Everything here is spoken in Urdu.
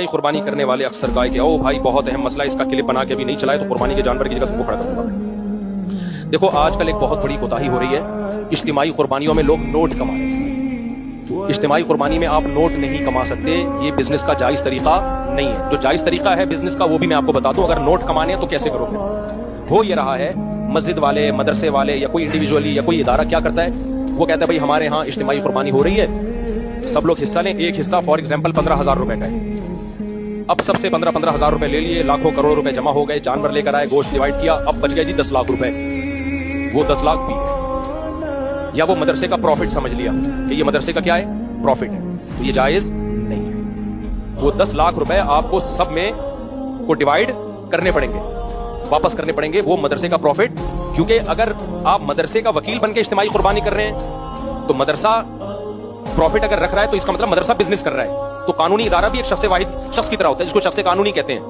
قربانی کرنے والے اکثر کہا کہ او بھائی بہت اہم مسئلہ، اس کا کلپ بنا کے ابھی نہیں چلائے تو قربانی کے جانور کی جگہ تم کو کھڑا کر دوں گا۔ دیکھو آج کل ایک بہت بڑی کوتاہی ہو رہی ہے، اجتماعی قربانیوں میں لوگ نوٹ کما رہے ہیں۔ اجتماعی قربانی میں آپ نوٹ نہیں کما سکتے، یہ بزنس کا جائز طریقہ نہیں ہے۔ جو جائز طریقہ ہے بزنس کا وہ بھی میں آپ کو بتا دوں، اگر نوٹ کمانے ہیں تو کیسے کرو گے۔ ہو یہ رہا ہے مسجد والے، مدرسے والے یا کوئی انڈیویجولی یا کوئی ادارہ کیا کرتا ہے، وہ کہتا ہے بھائی ہمارے ہاں اجتماعی قربانی ہو رہی ہے، سب لوگ حصہ لیں۔ ایک حصہ فار ایگزامپل 15,000 روپے کا ہے، اب سب سے 15,000 روپے لے لیے، لاکھوں کروڑوں روپے جمع ہو گئے، جانور لے کر آئے، گوشت ڈیوائڈ کیا، اب بچ گئے جی 10 لاکھ روپے۔ وہ 10 لاکھ بھی یا وہ مدرسے کا پروفٹ سمجھ لیا کہ یہ مدرسے کا کیا ہے، پروفٹ ہے، یہ جائز نہیں ہے۔ وہ 10 لاکھ روپے آپ کو سب میں کو ڈیوائڈ کرنے پڑیں گے، واپس کرنے پڑیں گے وہ مدرسے کا پروفٹ، کیونکہ اگر آپ مدرسے کا وکیل بن کے اجتماعی قربانی کر رہے ہیں تو مدرسہ پروفٹ اگر رکھ رہا ہے تو اس کا مطلب مدرسہ بزنس کر رہا ہے، تو قانونی ادارہ بھی ایک شخص واحد شخص کی طرح ہوتا ہے، جس کو شخص قانونی کہتے ہیں۔